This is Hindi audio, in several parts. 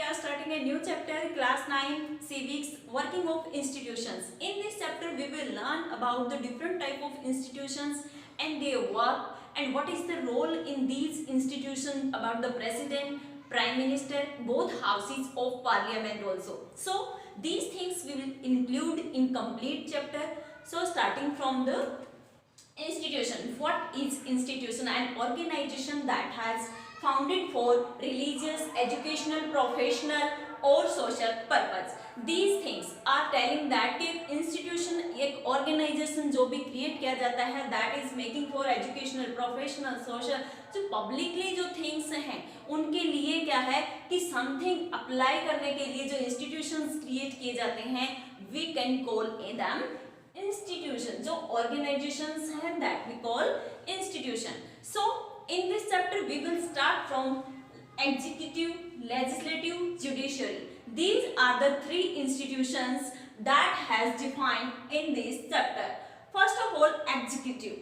are starting a new chapter, class 9 civics, working of institutions. In this chapter we will learn about the different type of institutions and their work and what is the role in these institutions, about the president, prime minister, both houses of parliament also. So these things we will include in complete chapter. So starting from the institution. What is institution? An organization that has founded for religious, educational, professional और social purpose. These things are telling that एक institution, एक organization जो भी create किया जाता है, that is making for educational, professional, social, जो publicly जो things हैं उनके लिए क्या है कि something apply करने के लिए जो institutions create किए जाते हैं, we can call them institution. जो organizations हैं that we call institution. So in this chapter we will start from executive, legislative, judiciary. These are the three institutions that has defined in this chapter. First of all, executive.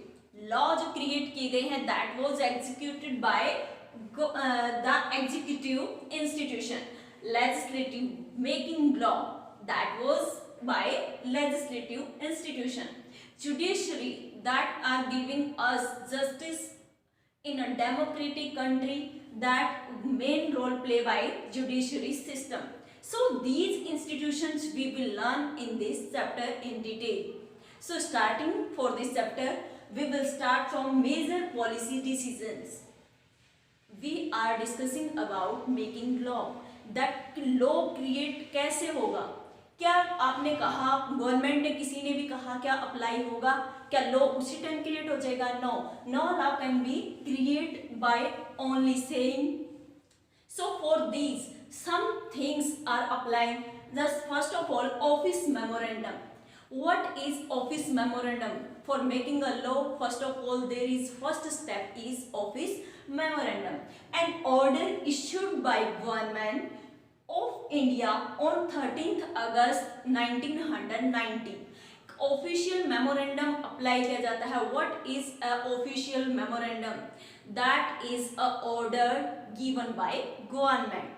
Law जो create किए गए हैं that was executed by the executive institution. Legislative, making law, that was by legislative institution. Judiciary, that are giving us justice in a democratic country, that main role play by judiciary system. So these institutions we will learn in this chapter in detail. So starting for this chapter we will start from major policy decisions. We are discussing about making law. That law create कैसे होगा? क्या आपने कहा, गवर्नमेंट ने किसी ने भी कहा क्या अप्लाई होगा, क्या लॉ उसी टाइम क्रिएट हो जाएगा? No, no law can be create by only saying. So for these some things are applying. Just first of all, office memorandum. What is office memorandum? For making a law, first of all, there is first step is office memorandum. An order issued by government of India on 13th August 1990. Official memorandum apply किया जाता है. What is a official memorandum? That is a order given by government.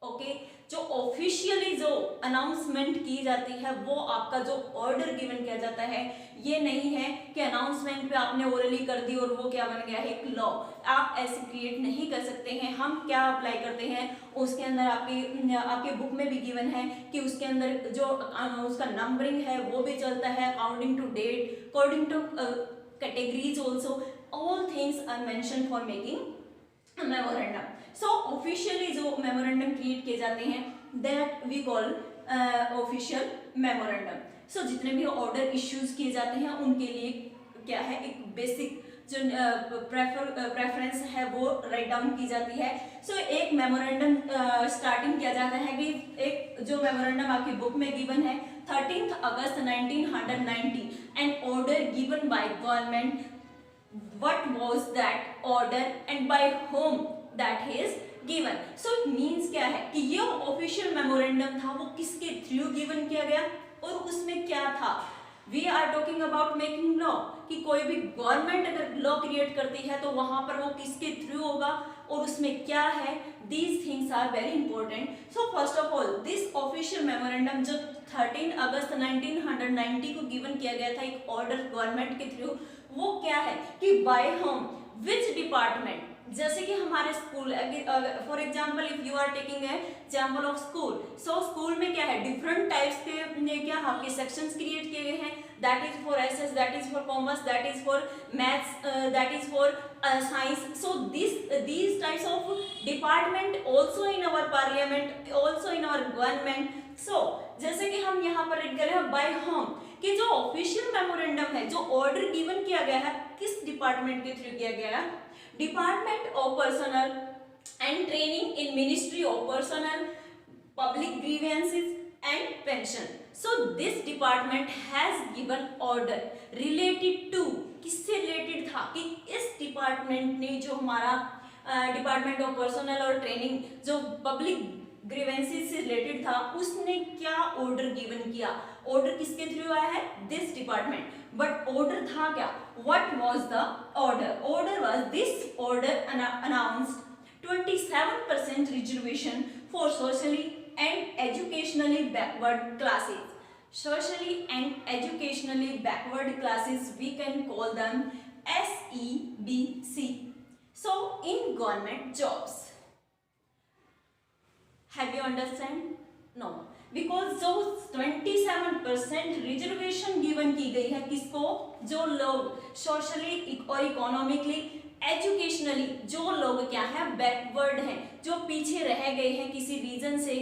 Okay, जो ऑफिशियली जो अनाउंसमेंट की जाती है वो आपका जो ऑर्डर गिवन किया जाता है. ये नहीं है कि अनाउंसमेंट पे आपने ओरली कर दी और वो क्या बन गया है, एक लॉ. आप ऐसे क्रिएट नहीं कर सकते हैं. हम क्या अप्लाई करते हैं, उसके अंदर आपके बुक में भी गिवन है कि उसके अंदर जो उसका नंबरिंग है वो भी चलता है according to date, according to categories also. All things are mention for making memorandum. So officially जो मेमोरेंडम क्रिएट किए जाते हैं that we call official memorandum. So जितने भी ऑर्डर इश्यूज किए जाते हैं उनके लिए क्या है, एक बेसिक जो प्रेफरेंस है वो राइट डाउन की जाती है. सो एक मेमोरेंडम स्टार्टिंग किया जाता है कि एक जो मेमोरेंडम आपकी बुक में गिवन है 13th August 1990, an order given by government. What was that order and by whom that is given? So it means क्या है कि ये ऑफिशियल मेमोरेंडम था वो किसके थ्रू गिवन किया गया और उसमें क्या था. We are talking about making law, कि कोई भी गवर्नमेंट अगर लॉ क्रिएट करती है तो वहां पर वो किसके थ्रू होगा और उसमें क्या है. These things are very important. So first of all, this official memorandum जो 13 अगस्त 1990 को गिवन किया गया था एक ऑर्डर गवर्नमेंट के थ्रू, वो क्या है कि बाय होम, विच डिपार्टमेंट. जैसे कि हमारे school, for example if you are taking example of school, so school में क्या है डिफरेंट टाइप्स के क्या आपके सेक्शंस क्रिएट किए गए हैं. That is for SS, that is for commerce, that is for maths, that is for science. So these types of department also in our parliament, also in our government. So जैसे कि हम यहाँ पर रीड कर रहे हैं बाय होम, कि जो ऑफिशियल मेमोरेंडम है, जो ऑर्डर गिवन किया गया है किस डिपार्टमेंट के थ्रू किया गया है, department of personnel and training in ministry of personnel public grievances and pension. So this department has given order related to, किससे रिलेटेड था कि इस डिपार्टमेंट ने जो हमारा डिपार्टमेंट ऑफ पर्सनल और ट्रेनिंग जो पब्लिक ग्रीवेंसेस से रिलेटेड था उसने क्या ऑर्डर गिवन किया. ऑर्डर किसके थ्रू आया है, दिस डिपार्टमेंट. बट ऑर्डर था क्या, what was the order? Order was this order announced 26 27% reservation for socially and educationally backward classes. Socially and educationally backward classes, we can call them SEBC. So in government jobs, have you understand? No, because जो 27% रिजर्वेशन गिवन की गई है किसको, जो लोग सोशली और इकोनॉमिकली एजुकेशनली जो लोग क्या है बैकवर्ड हैं, जो पीछे रह गए हैं किसी रीजन से,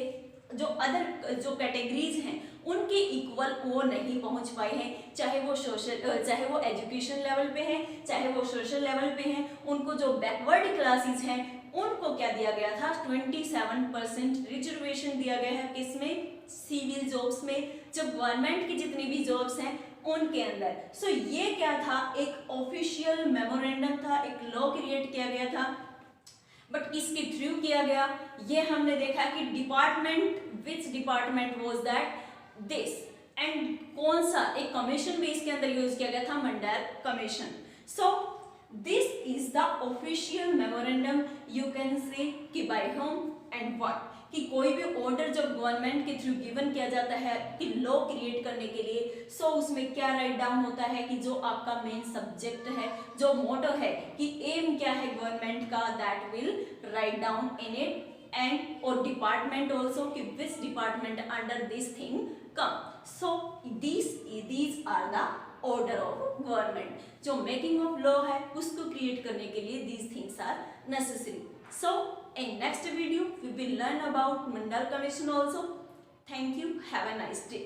जो अदर जो कैटेगरीज हैं उनके इक्वल वो नहीं पहुंच पाए हैं, चाहे वो एजुकेशन लेवल पे हैं, चाहे वो सोशल लेवल पे हैं, उनको जो बैकवर्ड क्लासेस हैं उनको क्या दिया गया था, 27% रिजर्वेशन दिया गया है किसमें, सिविल जॉब्स में, जो गवर्नमेंट की जितनी भी जॉब्स हैं उनके अंदर। सो ये क्या था, एक ऑफिशियल मेमोरेंडम था, एक लॉ क्रिएट किया गया था, बट किसके थ्रू किया गया, ये हमने देखा कि department, which department was that, this, and कौन सा, एक कमीशन भी इसके अंदर यूज किया गया था, Mandar commission. So this is the official memorandum, you can say कि बाय होम एंड व्हाट, कि कोई भी ऑर्डर जब गवर्नमेंट के थ्रू गिवन किया जाता है कि लॉ क्रिएट करने के लिए, सो उसमें क्या राइट डाउन होता है कि जो आपका मेन सब्जेक्ट है, जो मोटो है कि एम क्या है गवर्नमेंट का, that will write down in it, and और डिपार्टमेंट ऑल्सो कि which department under this thing come. So these are the order of government, जो मेकिंग ऑफ लॉ है उसको क्रिएट करने के लिए these things are necessary. So in next video we will learn about Mandal Commission also. Thank you. Have a nice day.